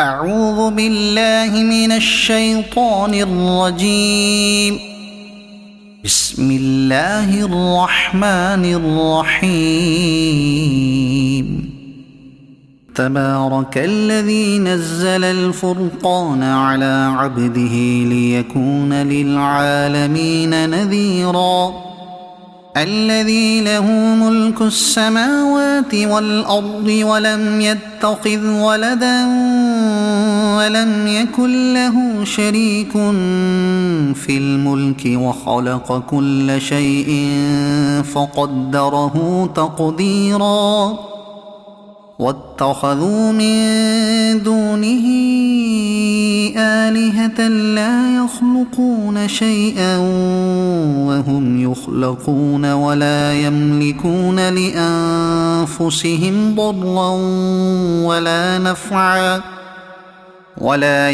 أعوذ بالله من الشيطان الرجيم. بسم الله الرحمن الرحيم. تبارك الذي نزل الفرقان على عبده ليكون للعالمين نذيرا. الذي له ملك السماوات والأرض ولم يتخذ ولدا ولم يكن له شريك في الملك وخلق كل شيء فقدره تقديرا. واتخذوا من دونه آلهة لا يخلقون شيئا وهم يخلقون ولا يملكون لأنفسهم ضرا ولا نفعا ولا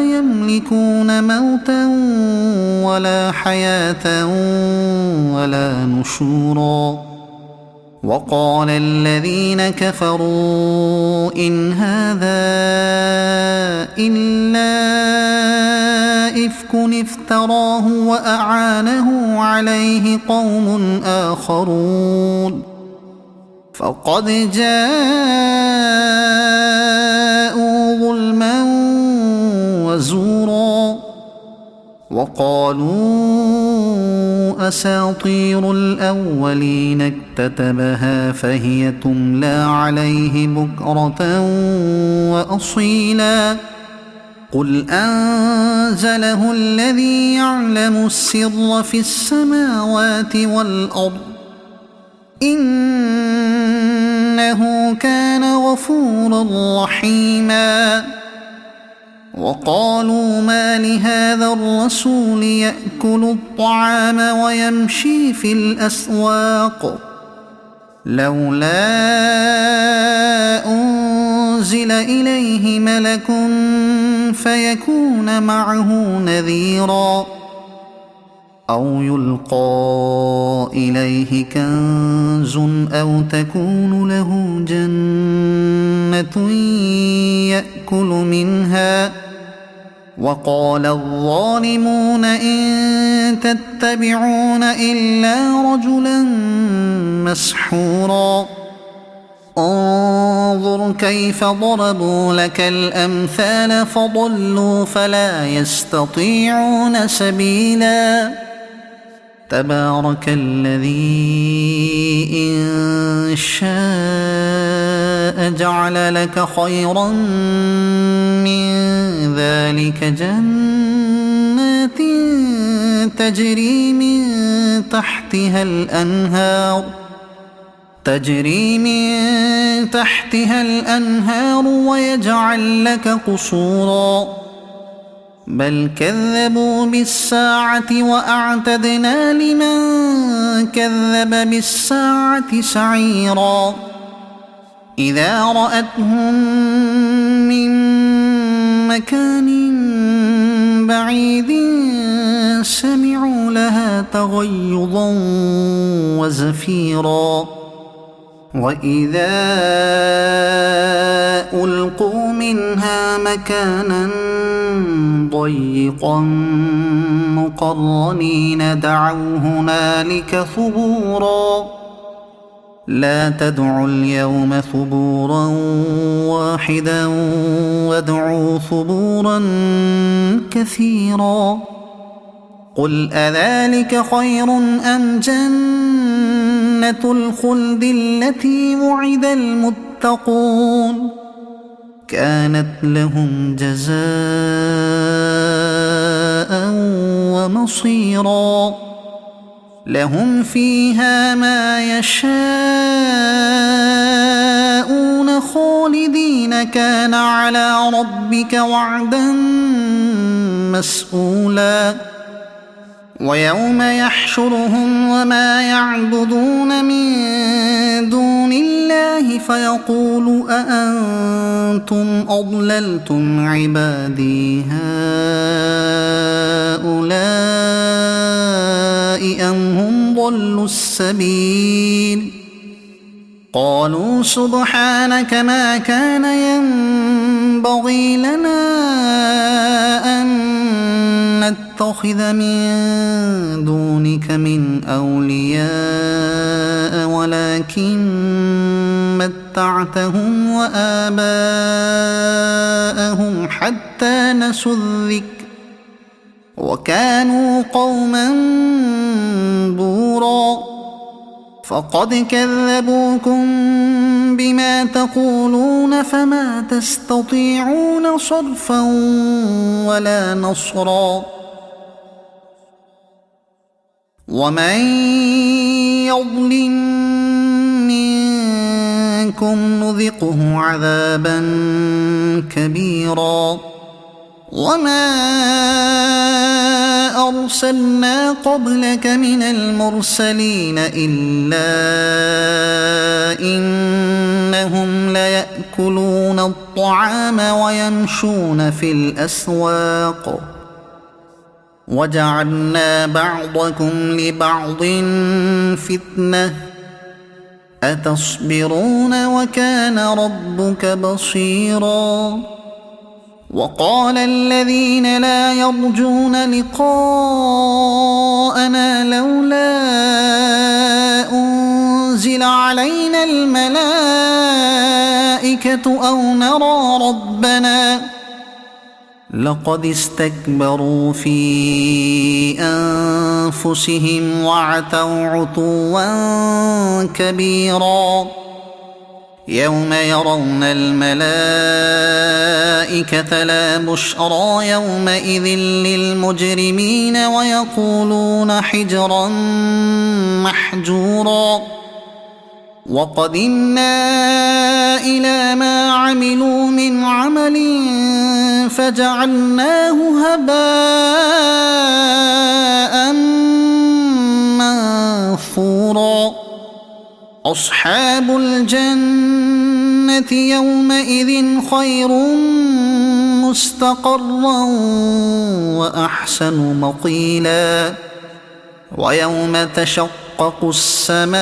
يملكون موتا ولا حياة ولا نشورا. وقال الذين كفروا إن هذا إلا إفك افتراه وأعانه عليه قوم آخرون فقد جاءوا ظلما وزورا. وقالوا أساطير الأولين اكتتبها فهي تملى عليه بكرة وأصيلا. قل أنزله الذي يعلم السر في السماوات والأرض إنه كان غفورا رحيما. وقالوا ما لهذا الرسول يأكل الطعام ويمشي في الأسواق لولا أنزل إليه ملك فيكون معه نذيرا أو يلقى إليه كنز أو تكون له جنة يأكل منها. وقال الظالمون إن تتبعون إلا رجلا مسحورا. انظر كيف ضربوا لك الأمثال فضلوا فلا يستطيعون سبيلا. تبارك الذي إن شاء جعل لك خيرا من ذلك جنات تجري من تحتها الأنهار ويجعل لك قصورا. بل كذبوا بالساعة وأعتدنا لمن كذب بالساعة سعيرا. إذا رأتهم من مكان بعيد سمعوا لها تغيظا وزفيرا. وإذا ألقوا منها مكانا ضيقا مقرنين دعوا هنالك ثبورا. لا تدعوا اليوم ثبورا واحدا وادعوا ثبورا كثيرا. قل أذلك خير أم جنة الخلد التي وعد المتقون كانت لهم جزاء ومصيرا. لهم فيها ما يشاءون خالدين كان على ربك وعدا مسئولا. ويوم يحشرهم وما يعبدون من دون الله فيقول أأنتم أضللتم عبادي هؤلاء أم هم ضلوا السبيل قالوا سبحانك ما كان ينبغي لنا أن نتخذ من دونك من أولياء ولكن متعتهم وآباءهم حتى نسوا الذكر وكانوا قوما بورا فقد كذبوكم بما تقولون فما تستطيعون صرفا ولا نصرا ومن يظلم منكم نذقه عذابا كبيرا وما أرسلنا قبلك من المرسلين إلا إنهم ليأكلون الطعام ويمشون في الأسواق وجعلنا بعضكم لبعض فتنة أتصبرون وكان ربك بصيرا وقال الذين لا يرجون لقاءنا لولا أنزل علينا الملائكة أو نرى ربنا لقد استكبروا في أنفسهم وعتوا عتوا كبيرا يوم يرون الملائكة لا بشرى يومئذ للمجرمين ويقولون حجرا محجورا وقدمنا إلى ما عملوا من عمل فجعلناه هباء منثورا أصحاب الجنة يومئذ خير مستقرا وأحسن مقيلا ويوم تشقق السماء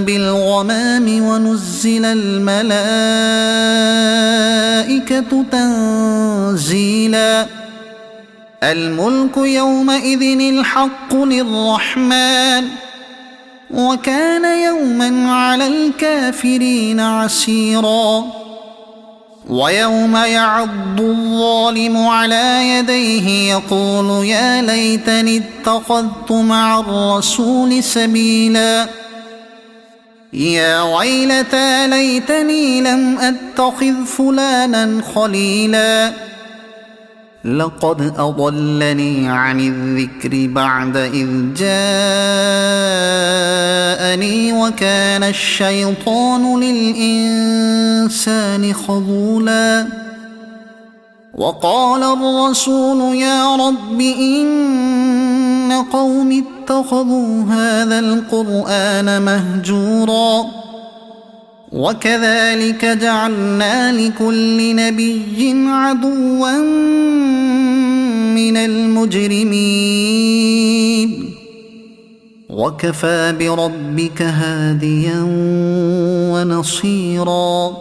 بالغمام ونزل الملائكة تنزيلا الملك يومئذ الحق للرحمن وكان يوما على الكافرين عسيرا ويوم يعض الظالم على يديه يقول يا ليتني اتخذت مع الرسول سبيلا يا ويلتى ليتني لم أتخذ فلانا خليلا لقد أضلني عن الذكر بعد إذ جاءني وكان الشيطان للإنسان خذولا وقال الرسول يا رب إن قوم اتخذوا هذا القرآن مهجورا وكذلك جعلنا لكل نبي عدوا من المجرمين وكفى بربك هاديا ونصيرا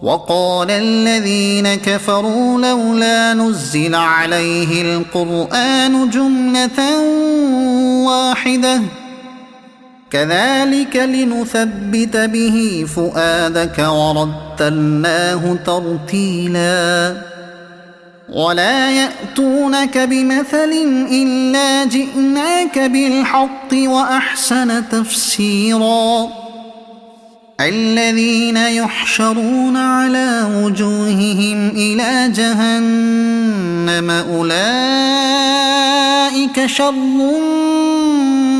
وقال الذين كفروا لولا نزل عليه القرآن جملة واحدة كذلك لنثبت به فؤادك ورتلناه ترتيلا ولا يأتونك بمثل إلا جئناك بالحق وأحسن تفسيرا الذين يحشرون على وجوههم إلى جهنم أولئك شر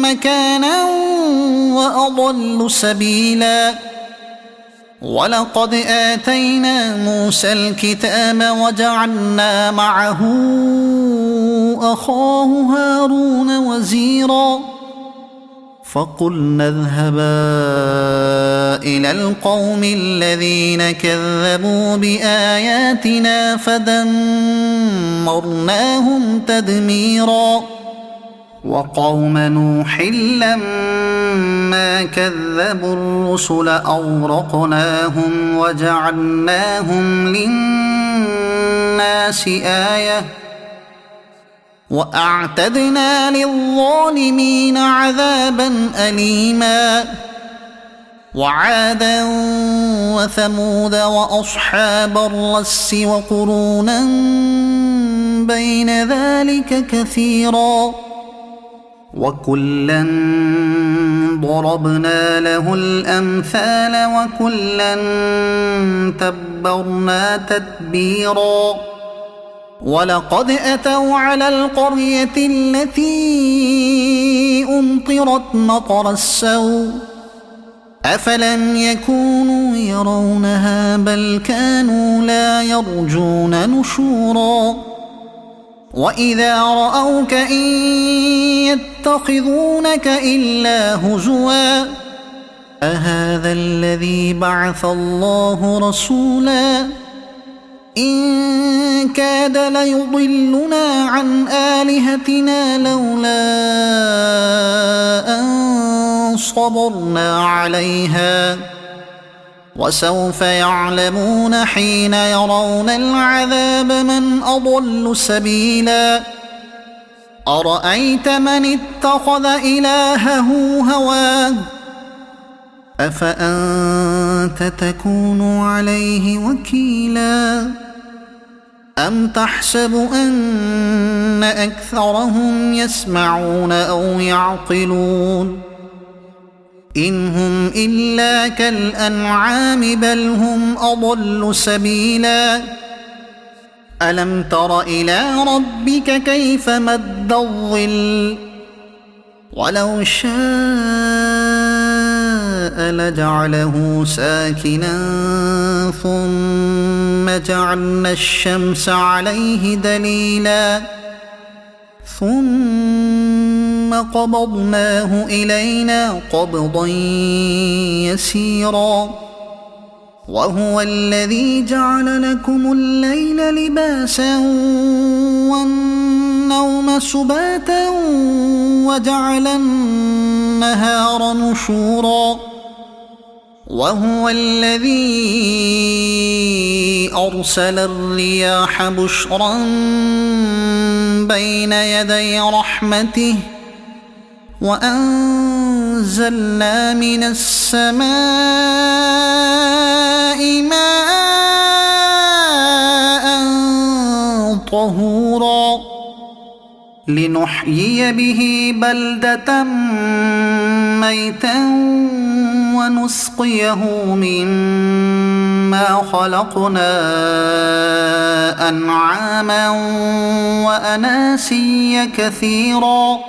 مكانا وأضل سبيلا ولقد آتينا موسى الكتاب وجعلنا معه أخاه هارون وزيرا فقلنا اذهبا إلى القوم الذين كذبوا بآياتنا فدمرناهم تدميرا وقوم نوح لما كذبوا الرسل أغرقناهم وجعلناهم للناس آية وأعتدنا للظالمين عذابا أليما وعادا وثمود وأصحاب الرس وقرونا بين ذلك كثيرا وكلا ضربنا له الأمثال وكلا تبرنا تتبيرا ولقد أتوا على القرية التي أمطرت مطر السوء أفلم يكونوا يرونها بل كانوا لا يرجون نشورا وإذا رأوك إن يتخذونك إلا هزوا أهذا الذي بعث الله رسولا إن كاد ليضلنا عن آلهتنا لولا أن صبرنا عليها وسوف يعلمون حين يرون العذاب من أضل سبيلا أرأيت من اتخذ إلهه هواه أفأنت تكون عليه وكيلا أم تحسب أن أكثرهم يسمعون أو يعقلون إن هم إلا كالأنعام بل هم أضل سبيلا ألم تر إلى ربك كيف مد الظل ولو شاء لجعله ساكنا ثم جعلنا الشمس عليه دليلا ثم قبضناه إلينا قبضا يسيرا وهو الذي جعل لكم الليل لباسا والنوم سباتا وجعل النهار نشورا وهو الذي أرسل الرياح بشرا بين يدي رحمته وأنزلنا من السماء ماء طهورا لنحيي به بلدة ميتا ونسقيه مما خلقنا أنعاما وأناسيا كثيرا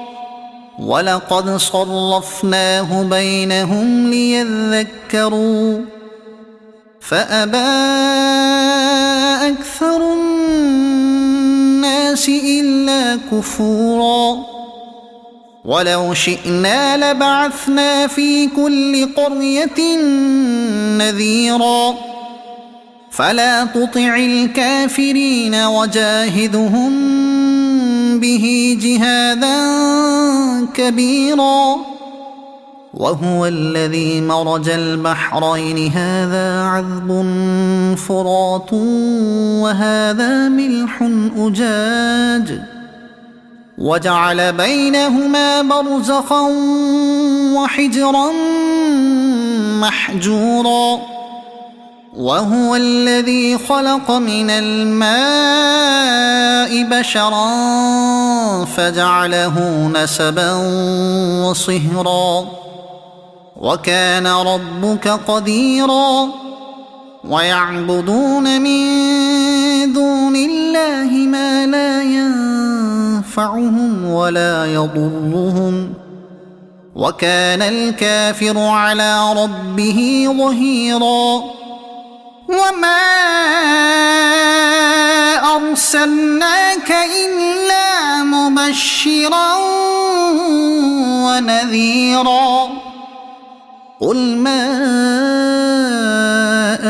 ولقد صرفناه بينهم ليذكروا فأبى أكثر الناس إلا كفورا ولو شئنا لبعثنا في كل قرية نذيرا فلا تطع الكافرين وجاهدهم به جهادا كبيرا وهو الذي مرج البحرين هذا عذب فرات وهذا ملح أجاج وجعل بينهما برزخا وحجرا محجورا وهو الذي خلق من الماء بشرا فجعله نسبا وصهرا وكان ربك قديرا ويعبدون من دون الله ما لا ينفعهم ولا يضرهم وكان الكافر على ربه ظهيرا وما أرسلناك إلا مبشرا ونذيرا قل ما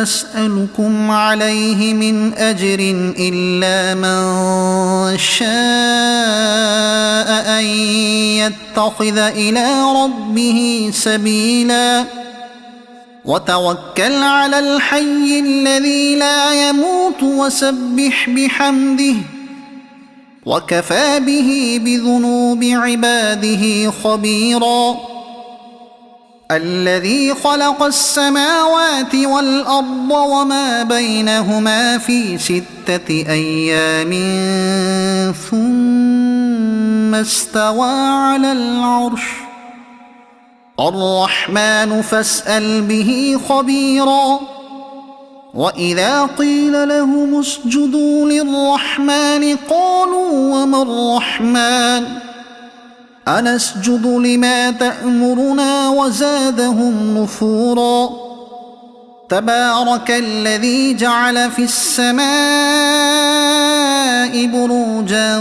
أسألكم عليه من أجر إلا من شاء أن يتخذ إلى ربه سبيلا وتوكل على الحي الذي لا يموت وسبح بحمده وكفى به بذنوب عباده خبيرا الذي خلق السماوات والأرض وما بينهما في 6 أيام ثم استوى على العرش الرحمن فاسأل به خبيرا وإذا قيل لهم اسجدوا للرحمن قالوا وما الرحمن أنسجد لما تأمرنا وزادهم نفورا تبارك الذي جعل في السماء بروجا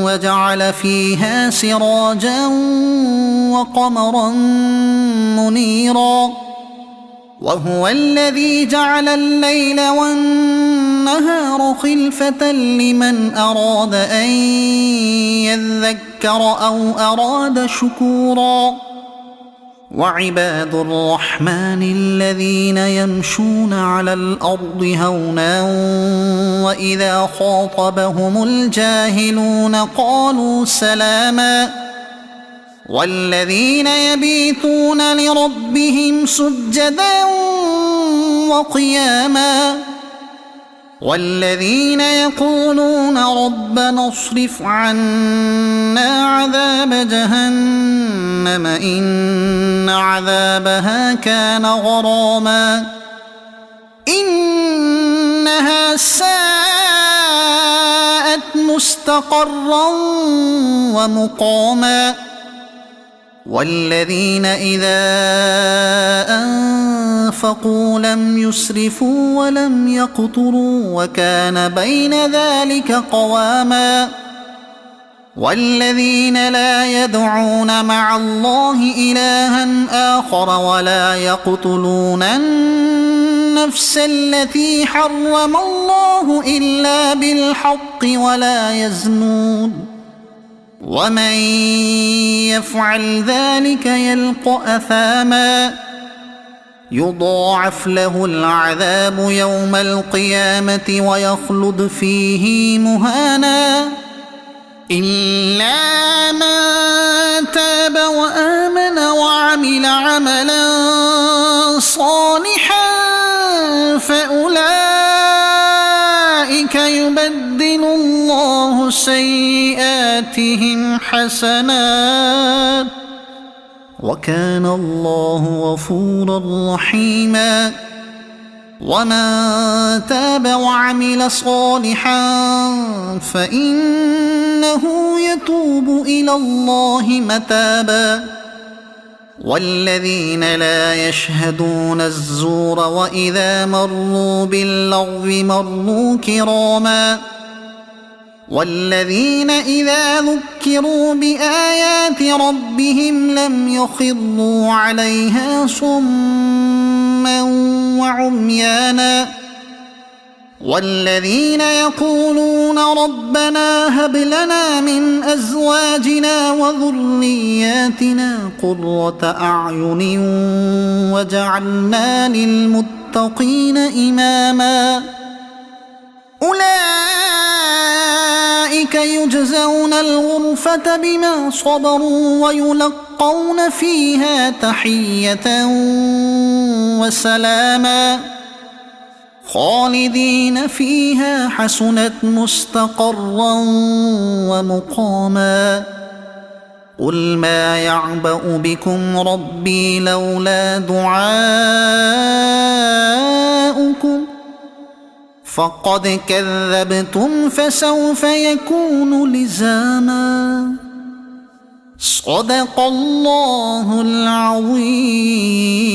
وجعل فيها سراجا وقمرا منيرا وهو الذي جعل الليل والنهار خلفة لمن أراد أن يذكر أو أراد شكورا وعباد الرحمن الذين يمشون على الأرض هونا وإذا خاطبهم الجاهلون قالوا سلاما والذين يبيتون لربهم سجدا وقياما والذين يقولون ربنا اصرف عنا عذاب جهنم إن عذابها كان غراما إنها ساءت مستقرا ومقاما والذين إذا أنفقوا لم يسرفوا ولم يقتروا وكان بين ذلك قواما والذين لا يدعون مع الله إلها آخر ولا يقتلون النفس التي حرم الله إلا بالحق ولا يزنون ومن يفعل ذلك يلق أثاما يضاعف له العذاب يوم القيامة ويخلد فيه مهانا إلا من تاب وآمن وعمل عملا صالحا فأولئك يبدل الله سيئاتهم حسنات وكان الله غفورا رحيما ومن تاب وعمل صالحا فإنه يتوب إلى الله متابا والذين لا يشهدون الزور وإذا مروا باللغو مروا كراما والذين إذا ذكروا بآيات ربهم لم يخروا عليها صما وعميانا والذين يقولون ربنا هب لنا من أزواجنا وذرياتنا قرة أعين وجعلنا للمتقين إماما أولئك يجزون الغرفة بما صبروا ويلقون فيها تحية وسلاما خالدين فيها حسنت مستقرا ومقاما قل ما يعبأ بكم ربي لولا دعاؤكم فقد كذبتم فسوف يكون لزاما صدق الله العظيم.